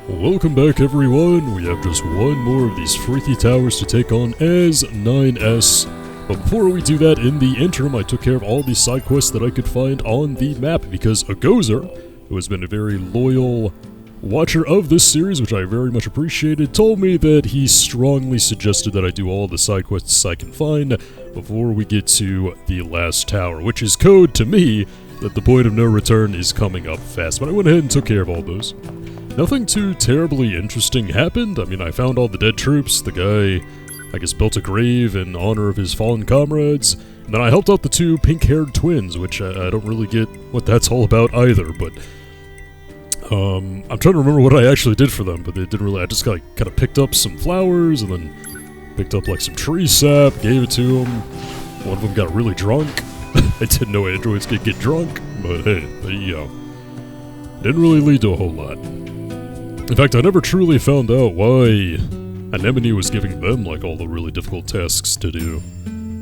Welcome back, everyone. We have just one more of these freaky towers to take on as 9S. But before we do that, in the interim, I took care of all the side quests that I could find on the map because Agozer, who has been a very loyal watcher of this series, which I very much appreciated, told me that he strongly suggested that I do all the side quests I can find before we get to the last tower, which is code to me that the point of no return is coming up fast. But I went ahead and took care of all those. Nothing too terribly interesting happened. I mean, I found all the dead troops. The guy, I guess, built a grave in honor of his fallen comrades. And then I helped out the two pink-haired twins, which I don't really get what that's all about either, but I'm trying to remember what I actually did for them, but they didn't really. I just kind of picked up some flowers and then picked up like some tree sap, gave it to them. One of them got really drunk. I didn't know androids could get drunk, but hey, there you go. Didn't really lead to a whole lot. In fact, I never truly found out why Anemone was giving them, like, all the really difficult tasks to do.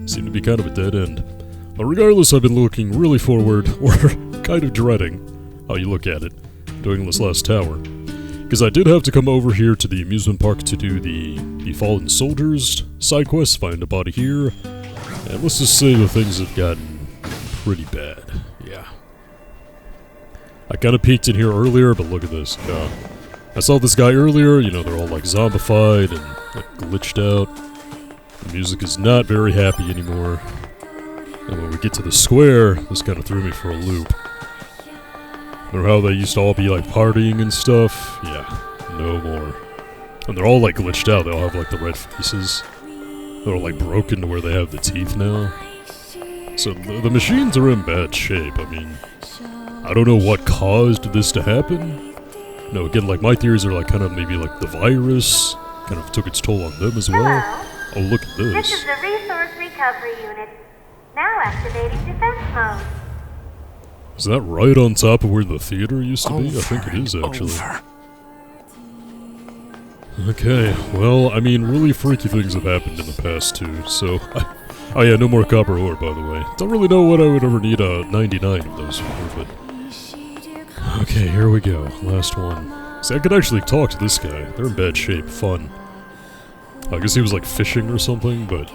Seemed to be kind of a dead end. But regardless, I've been looking really forward, or kind of dreading, how you look at it, doing this last tower. Because I did have to come over here to the amusement park to do the Fallen Soldiers side quest, find a body here, and let's just say the things have gotten pretty bad, yeah. I kind of peeked in here earlier, but look at this, I saw this guy earlier, you know, they're all like zombified and like glitched out. The music is not very happy anymore. And when we get to the square, this kind of threw me for a loop. Remember how they used to all be like partying and stuff? Yeah, no more. And they're all like glitched out, they all have like the red faces. They're all like broken to where they have the teeth now. So the machines are in bad shape. I mean, I don't know what caused this to happen. No, again, like, my theories are, like, kind of maybe, like, the virus kind of took its toll on them as well. Hello. Oh, look at this. This is the Resource Recovery Unit. Now activating defense mode. Is that right on top of where the theater used to be? I think it is, actually. Okay, well, I mean, really freaky things have happened in the past, too, so... oh, yeah, no more copper ore, by the way. Don't really know what I would ever need a 99 of those for, but... Okay, here we go. Last one. See, I could actually talk to this guy. They're in bad shape. Fun. I guess he was like fishing or something, but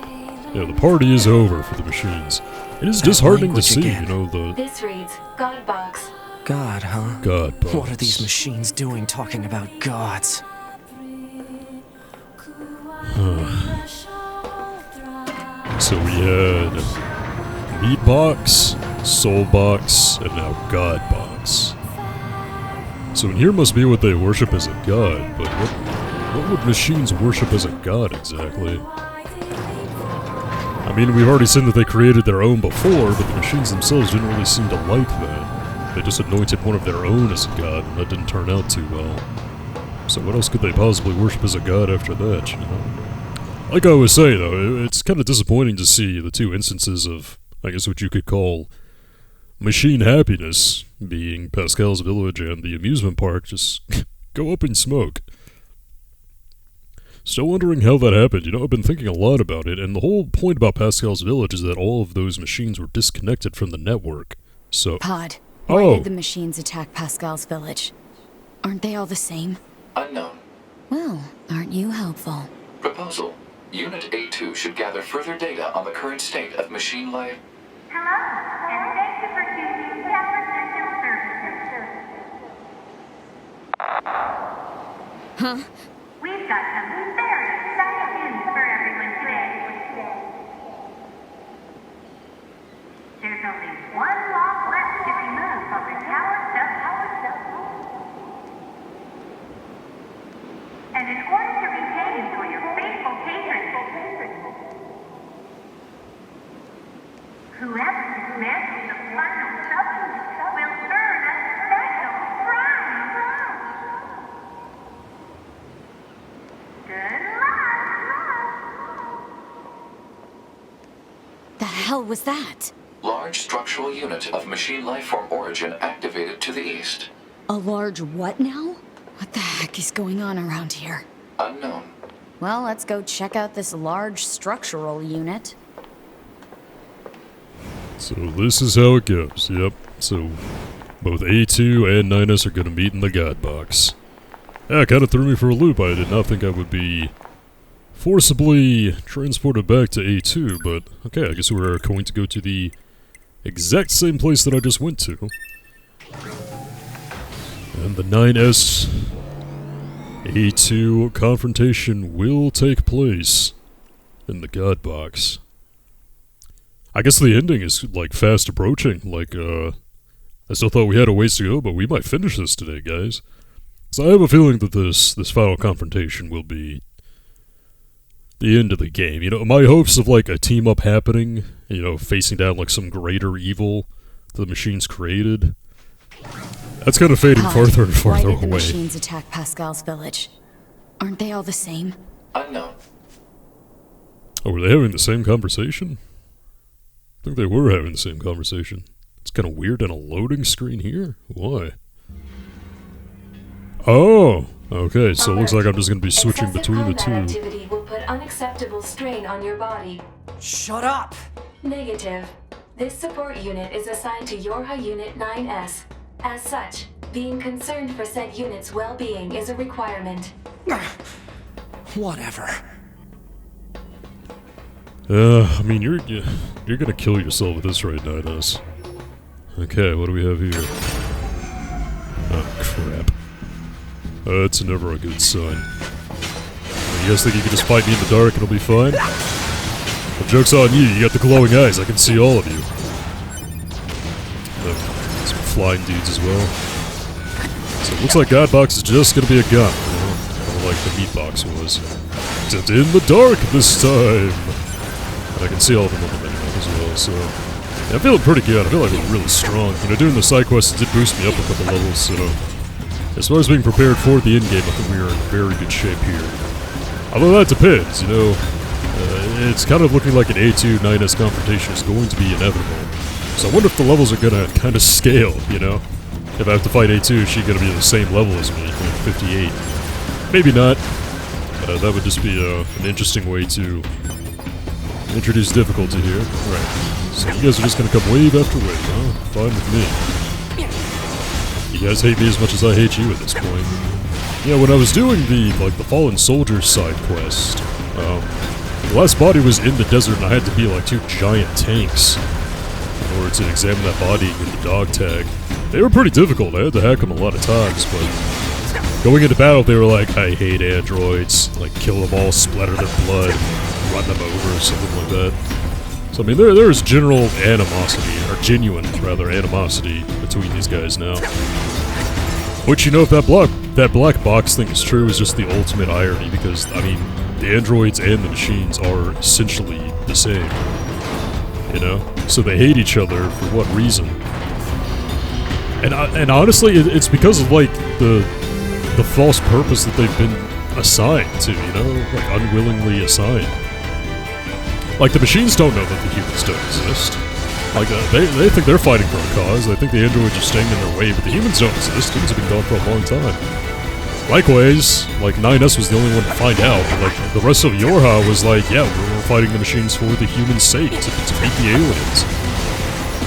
yeah, the party is over for the machines. It is disheartening to see, you know, the... This reads God box. God, huh? God box. What are these machines doing talking about gods? So we had Meat Box, Soul Box, and now God Box. So in here must be what they worship as a god, but what would machines worship as a god exactly? I mean, we've already seen that they created their own before, but the machines themselves didn't really seem to like that. They just anointed one of their own as a god, and that didn't turn out too well. So what else could they possibly worship as a god after that, you know? Like I was saying, though, it's kind of disappointing to see the two instances of, I guess what you could call machine happiness, being Pascal's Village and the amusement park, just go up in smoke. Still wondering how that happened. You know, I've been thinking a lot about it, and the whole point about Pascal's Village is that all of those machines were disconnected from the network. So... Pod, why did the machines attack Pascal's Village? Aren't they all the same? Unknown. Well, aren't you helpful? Proposal. Unit A2 should gather further data on the current state of machine life. Hello, and thank you for choosing Tower System Services. Huh? We've got some very exciting news for everyone today. There's only one lock left to remove from the Tower System. And in order to retain you for your faithful patrons, whoever dismantles the final substance will earn a special prize. Good luck. The hell was that? Large structural unit of machine lifeform origin activated to the east. A large what now? What the heck is going on around here? Unknown. Well, let's go check out this large structural unit. So this is how it goes, yep. So both A2 and 9S are gonna meet in the God Box. Yeah, it kind of threw me for a loop. I did not think I would be forcibly transported back to A2, but okay, I guess we're going to go to the exact same place that I just went to. And the 9S A2 confrontation will take place in the God Box. I guess the ending is, like, fast approaching. Like, I still thought we had a ways to go, but we might finish this today, guys. So I have a feeling that this final confrontation will be the end of the game. You know, my hopes of, like, a team-up happening, you know, facing down, like, some greater evil that the machines created, that's kind of fading farther and farther why away. did the machines attack Pascal's village? Aren't they all the same? Unknown. Oh, were they having the same conversation? I think they were having the same conversation. It's kind of weird on a loading screen here. Why? Oh! Okay, so it looks like I'm just going to be switching between the two. Activity will put unacceptable strain on your body. Shut up! Negative. This support unit is assigned to Yorha Unit 9S. As such, being concerned for said unit's well-being is a requirement. Whatever. I mean, you're gonna kill yourself with this right now, Ness. Okay, what do we have here? Oh, crap. That's never a good sign. You guys think you can just fight me in the dark and it'll be fine? Well, joke's on you, you got the glowing eyes, I can see all of you. Some flying dudes as well. So it looks like Godbox is just gonna be a gun, you know? Kind of like the meat box was. Except in the dark this time! And I can see all of them on the minimap as well, so... Yeah, I'm feeling pretty good, I feel like I'm really strong. You know, doing the side quests did boost me up a couple levels, so... As far as being prepared for the endgame, I think we are in very good shape here. Although that depends, you know. It's kind of looking like an A2 9S confrontation is going to be inevitable. So I wonder if the levels are gonna kind of scale, you know? If I have to fight A2, is she gonna be at the same level as me, like 58? Maybe not. That would just be an interesting way to introduce difficulty here. Right. So you guys are just gonna come wave after wave, huh? Fine with me. You guys hate me as much as I hate you at this point. Yeah, when I was doing the Fallen Soldiers side quest, the last body was in the desert and I had to be like 2 giant tanks in order to examine that body and get the dog tag. They were pretty difficult, I had to hack them a lot of times, but going into battle they were like, I hate androids, like kill them all, splatter their blood, run them over, or something like that. So I mean, there is general animosity, or genuine, rather, animosity between these guys now. Which, you know, if that black box thing is true, is just the ultimate irony, because, I mean, the androids and the machines are essentially the same. You know? So they hate each other for what reason? And honestly, it's because of, like, the false purpose that they've been assigned to, you know? Like, unwillingly assigned. Like, the machines don't know that the humans don't exist. Like, they think they're fighting for a cause, they think the androids are staying in their way, but the humans don't exist, humans have been gone for a long time. Likewise, like, 9S was the only one to find out, but, like, the rest of Yorha was like, yeah, we're fighting the machines for the humans' sake, to beat the aliens.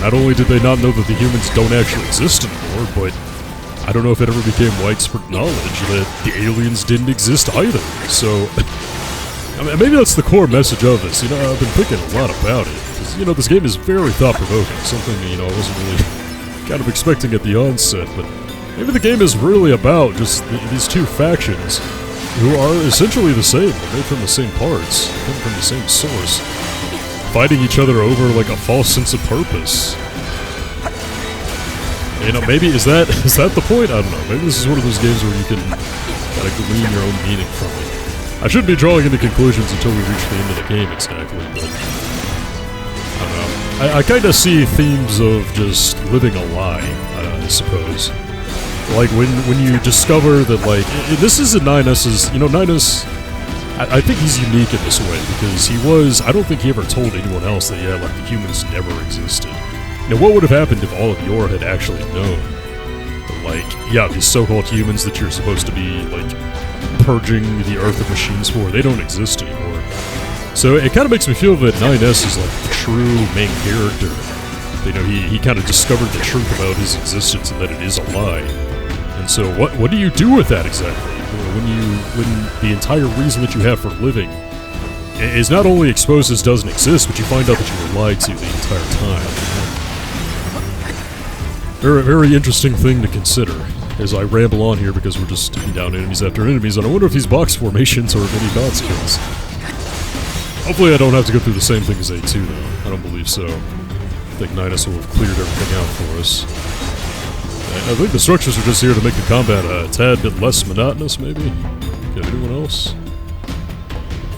Not only did they not know that the humans don't actually exist anymore, but I don't know if it ever became widespread knowledge that the aliens didn't exist either, so... I mean, maybe that's the core message of this, you know, I've been thinking a lot about it, because, you know, this game is very thought-provoking, something, you know, I wasn't really kind of expecting at the onset, but maybe the game is really about just these two factions, who are essentially the same, they're made from the same parts, come from the same source, fighting each other over, like, a false sense of purpose. You know, maybe, is that the point? I don't know, maybe this is one of those games where you can kind of glean your own meaning from it. I shouldn't be drawing any conclusions until we reach the end of the game, exactly, but... I don't know. I kind of see themes of just living a lie, I suppose. Like, when you discover that, like... This is in 9S's... You know, 9S... I think he's unique in this way, because he was... I don't think he ever told anyone else that, yeah, like, the humans never existed. Now, what would have happened if all of Yor had actually known? That, like, yeah, these so-called humans that you're supposed to be, like... purging the Earth of machines for, they don't exist anymore. So it kind of makes me feel that 9S is like the true main character. You know, he kind of discovered the truth about his existence and that it is a lie. And so what do you do with that exactly? when the entire reason that you have for living is not only exposed as doesn't exist, but you find out that you were lied to the entire time. Very, very interesting thing to consider as I ramble on here because we're just taking down enemies after enemies, and I wonder if these box formations are mini bots kills. Hopefully I don't have to go through the same thing as A2 though. I don't believe so. I think NieR will have cleared everything out for us. I think the structures are just here to make the combat a tad bit less monotonous, maybe? Okay, anyone else?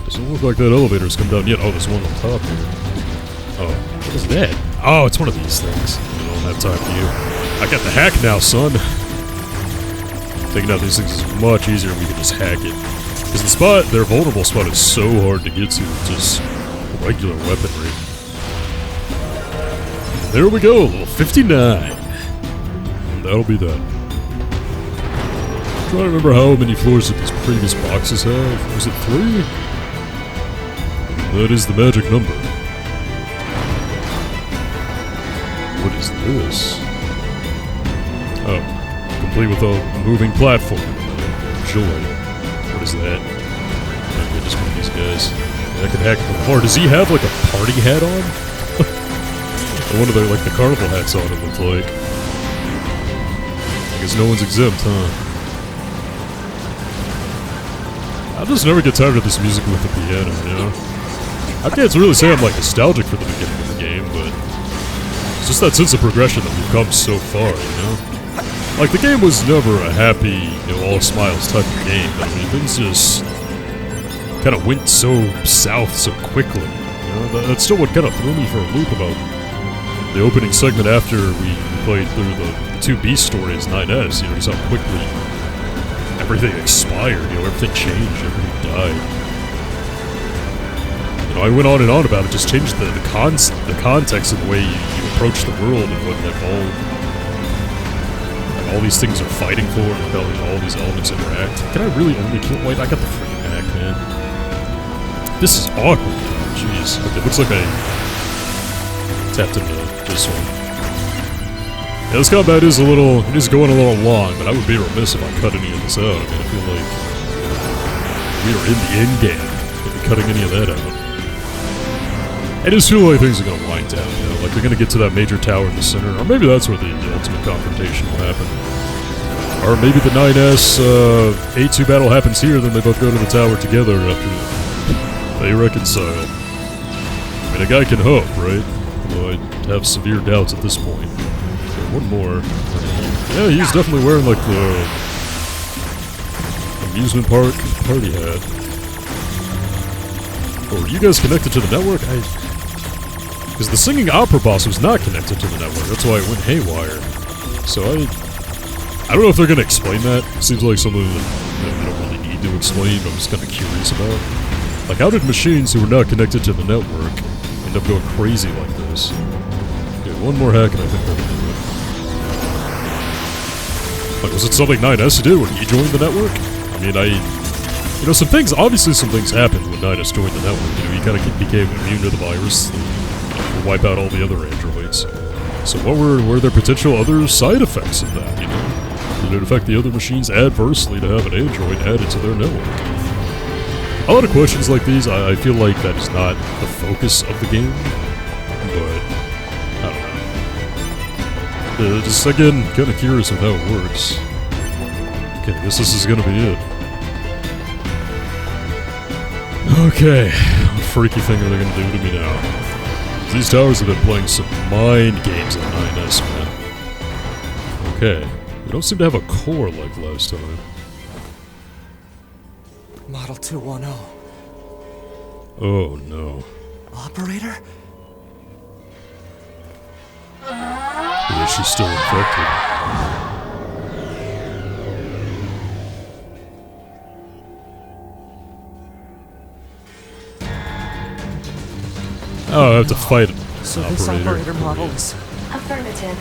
Doesn't look like that elevator's come down yet. Oh, there's one on top here. Oh, what is that? Oh, it's one of these things. I don't have time for you. I got the hack now, son. Taking out these things is much easier when we can just hack it. Because the spot, their vulnerable spot is so hard to get to with just regular weaponry. There we go, level 59. And that'll be that. I'm trying to remember how many floors did these previous boxes have. Was it 3? That is the magic number. What is this? Oh, complete with a moving platform. Joy. What is that? Oh goodness, one of these guys. I can hack the floor. Does he have like a party hat on? Or one of the like the carnival hats on, it looks like. I guess no one's exempt, huh? I just never get tired of this music with the piano, you know? I can't really say I'm like nostalgic for the beginning of the game, but it's just that sense of progression that we've come so far, you know? Like, the game was never a happy, you know, all smiles type of game, but I mean, things just kind of went so south so quickly, you know? That's still what kind of threw me for a loop about the opening segment after we played through the 2B story as NieR, you know, just how quickly everything expired, you know, everything changed, everything died. You know, I went on and on about it, just changed the context of the way you approach the world and what, like, all these things are fighting for, and how all these elements interact. Can I really only kill White? I got the freaking hack, man. This is awkward. Jeez. Okay, looks like I tapped into this one. Yeah, this combat is a little, it is going a little long, but I would be remiss if I cut any of this out. I mean, I feel like we are in the endgame if we're cutting any of that out. I just feel like things are going to wind down, you know, like they're going to get to that major tower in the center, or maybe that's where the ultimate confrontation will happen. Or maybe the NieR A2 battle happens here, then they both go to the tower together after they reconcile. I mean, a guy can hope, right? Although I have severe doubts at this point. Okay, one more. Yeah, he's definitely wearing, like, the amusement park party hat. Oh, are you guys connected to the network? Because the singing opera boss was not connected to the network. That's why it went haywire. So I don't know if they're going to explain that. It seems like something that they don't really need to explain, but I'm just kind of curious about. Like, how did machines who were not connected to the network end up going crazy like this? Okay, one more hack and I think that'll do it. Like, was it something NieR did when he joined the network? I mean, you know, obviously some things happened when NieR joined the network. You know, he kind of became immune to the virus. Wipe out all the other androids. So what were there potential other side effects of that, you know? Did it affect the other machines adversely to have an android added to their network? A lot of questions like these, I feel like that is not the focus of the game, but I don't know. Just again, kind of curious of how it works. Okay, I guess this is gonna be it. Okay, what freaky thing are they gonna do to me now? These towers have been playing some mind games at NieR, man. Okay. We don't seem to have a core like last time. Model 210. Oh, no. Operator? Yeah, she's still infected. Oh, I have to fight an So this operator model is... Affirmative.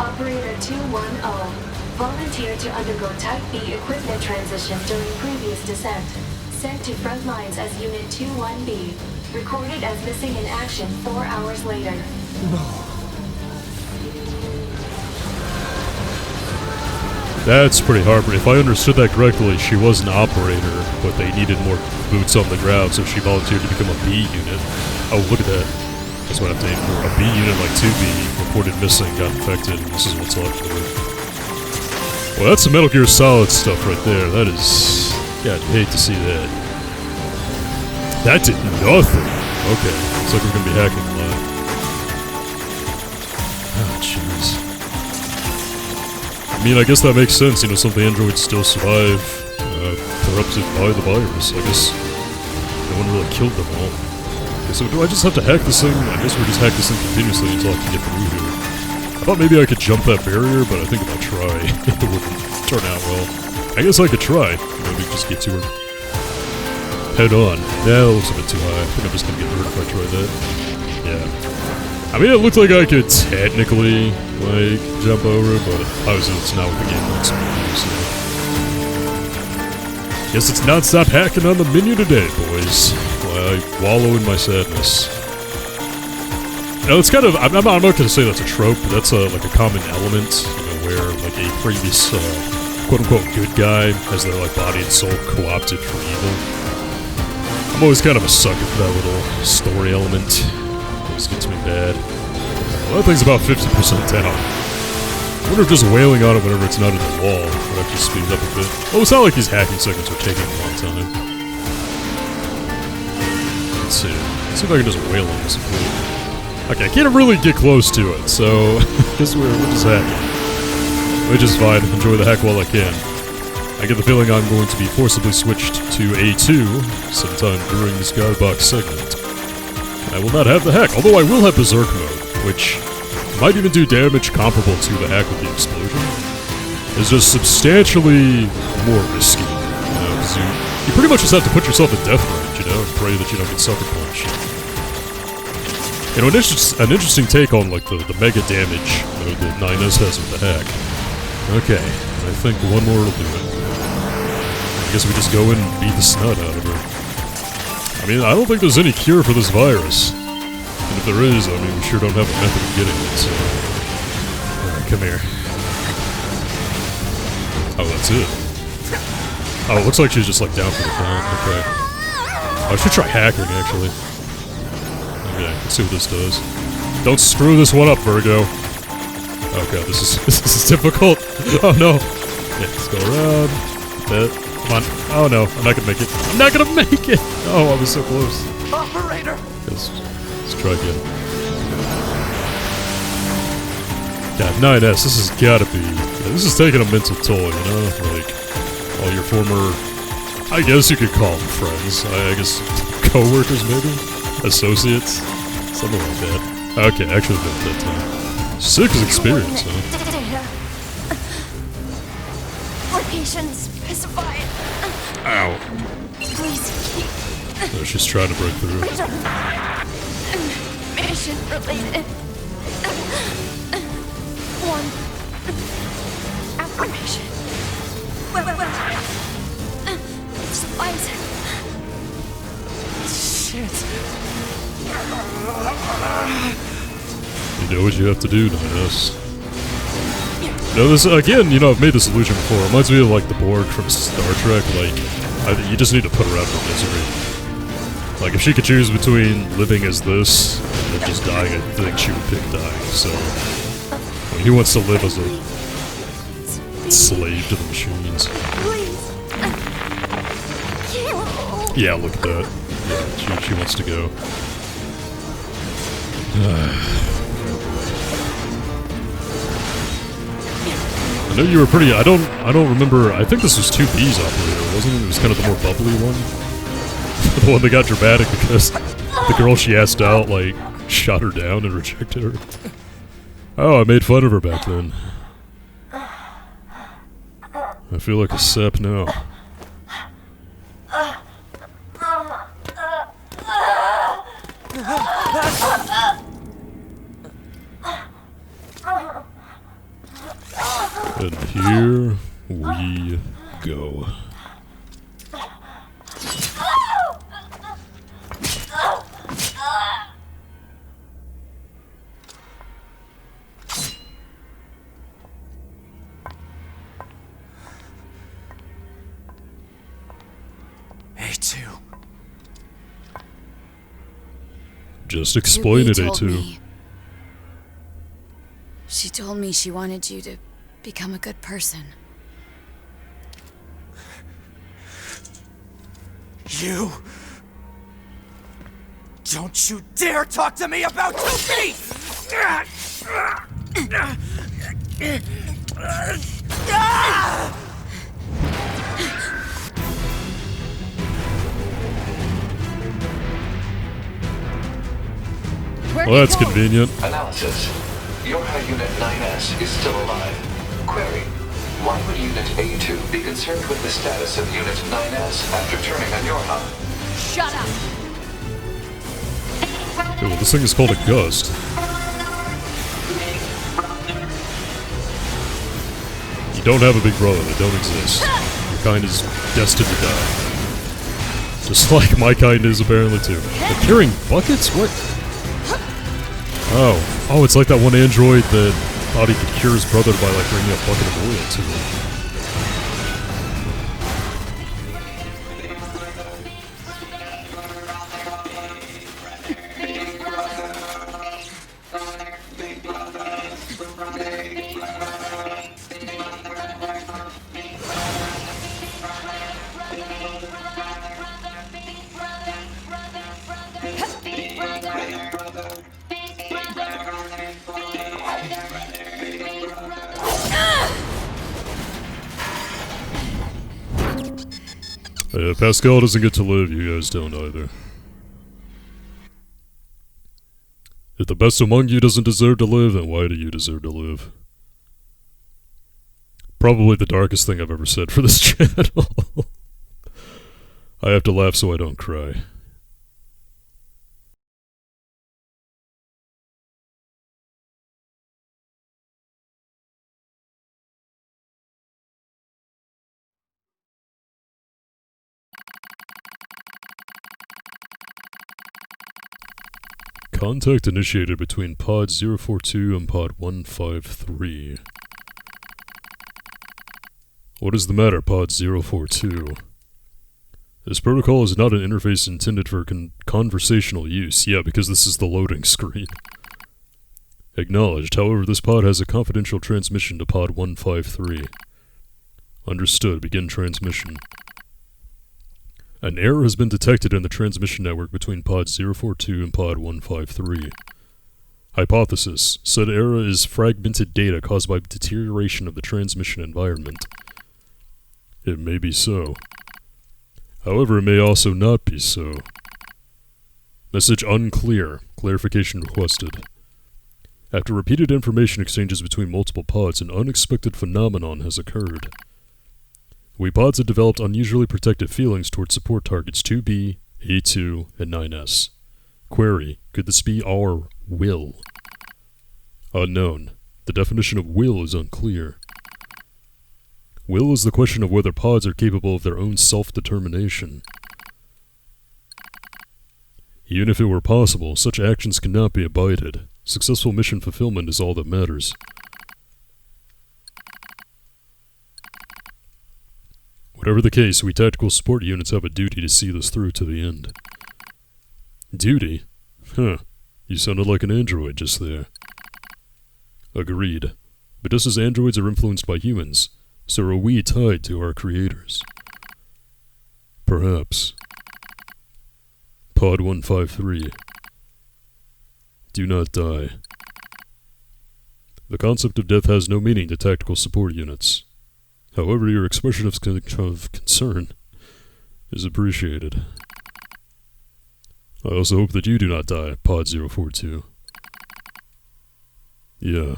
Operator 210 volunteered to undergo Type B equipment transition during previous descent. Sent to front lines as Unit 21B. Recorded as missing in action 4 hours later. No. That's pretty hard, but if I understood that correctly, she was an operator, but they needed more boots on the ground, so she volunteered to become a B unit. Oh, look at that. That's what I have to aim for. A B unit like 2B, reported missing, got infected, and this is what's left of it. Well, that's some Metal Gear Solid stuff right there. That is... God, you hate to see that. That did nothing. Okay, looks like we're gonna be hacking a lot. Oh, jeez. I mean, I guess that makes sense, you know, some of the androids still survive, corrupted by the virus. I guess no one really killed them all. Okay, so do I just have to hack this thing? I guess we'll just hack this thing continuously until I can get through here. I thought maybe I could jump that barrier, but I think if I try, it wouldn't turn out well. I guess I could try. Maybe just get to her head on. Yeah, that looks a bit too high. I think I'm just gonna get hurt if I try that. Yeah. I mean, it looked like I could technically, like, jump over, but obviously it's not what the game wants me to do, so... Guess it's non-stop hacking on the menu today, boys. While I wallow in my sadness. You know, it's kind of... I'm not gonna say that's a trope, but that's like a common element, you know, where, like, a previous, quote-unquote good guy has their, like, body and soul co-opted for evil. I'm always kind of a sucker for that little story element. Always gets me bad. Well, that thing's about 50% down. I wonder if just wailing on it whenever it's not in the wall would actually speed it up a bit. Oh, it's not like these hacking segments are taking a long time. Let's see. Let's see if I can just wail on this. Okay, I can't really get close to it, so I guess we're just hacking. Which is fine. Enjoy the hack while I can. I get the feeling I'm going to be forcibly switched to A2 sometime during this Godbox segment. I will not have the hack, although I will have Berserk mode, which might even do damage comparable to the hack with the explosion. It's just substantially more risky, you know, because you pretty much just have to put yourself in death range, you know, and pray that you don't get sucker punched. You know, an interesting take on, like, the mega damage mode that 9S has with the hack. Okay, I think one more will do it. I guess we just go in and beat the snot out of her. I mean, I don't think there's any cure for this virus. And if there is, I mean, we sure don't have a method of getting it, so... Alright, come here. Oh, that's it. Oh, it looks like she's just, like, down for the count. Okay. I should try hacking, actually. Okay, let's see what this does. Don't screw this one up, Virgo. Okay, this is difficult. Oh, no. Yeah, let's go around. That. Come on. Oh no, I'm not gonna make it. I'm not gonna make it! Oh, I was so close. Operator! Let's try again. God, 9S, this has gotta be... Yeah, this is taking a mental toll, you know? Like, all your former... I guess you could call them friends. I guess co-workers, maybe? Associates? Something like that. Okay, actually did it that time. 6 experience, huh? Location specified. Ow. Please keep. Oh, she's trying to break through. Mission related. One. Affirmation. Well. Supplies. Shit. You know what you have to do, 9S. No, this, again, you know, I've made this illusion before. It reminds me of, like, the Borg from Star Trek. Like, you just need to put her out of misery. Like, if she could choose between living as this and then just dying, I think she would pick dying. So, I mean, he wants to live as a slave to the machines. Please. Yeah, look at that. Yeah, she wants to go. I know you were pretty... I don't remember... I think this was 2B's operator, wasn't it? It was kind of the more bubbly one. The one that got dramatic because the girl she asked out, like, shot her down and rejected her. Oh, I made fun of her back then. I feel like a sap now. And here we go. A2. Just explain it, told A2. me. She told me she wanted you to become a good person. You... Don't you dare talk to me about 2B! Well, that's convenient. Analysis. Your Unit 9S is still alive. Query. Why would Unit A2 be concerned with the status of Unit 9S after turning on your hub? Shut up! Okay, well, this thing is called a gust. You don't have a big brother. They don't exist. Your kind is destined to die. Just like my kind is apparently too. They're carrying buckets? What? Oh. Oh, it's like that one android that thought he could cure his brother by like bringing a bucket of oil to him. Pascal doesn't get to live, you guys don't either. If the best among you doesn't deserve to live, then why do you deserve to live? Probably the darkest thing I've ever said for this channel. I have to laugh so I don't cry. Contact initiated between Pod 042 and Pod 153. What is the matter, Pod 042? This protocol is not an interface intended for conversational use. Yeah, because this is the loading screen. Acknowledged. However, this pod has a confidential transmission to Pod 153. Understood. Begin transmission. An error has been detected in the transmission network between Pod 042 and Pod 153. Hypothesis. Said error is fragmented data caused by deterioration of the transmission environment. It may be so. However, it may also not be so. Message unclear. Clarification requested. After repeated information exchanges between multiple pods, an unexpected phenomenon has occurred. We pods have developed unusually protective feelings towards support targets 2B, A2, and 9S. Query. Could this be our will? Unknown. The definition of will is unclear. Will is the question of whether pods are capable of their own self-determination. Even if it were possible, such actions cannot be abided. Successful mission fulfillment is all that matters. Whatever the case, we tactical support units have a duty to see this through to the end. Duty? Huh. You sounded like an android just there. Agreed. But just as androids are influenced by humans, so are we tied to our creators. Perhaps. Pod 153. Do not die. The concept of death has no meaning to tactical support units. However, your expression of concern is appreciated. I also hope that you do not die, Pod 042. Yeah.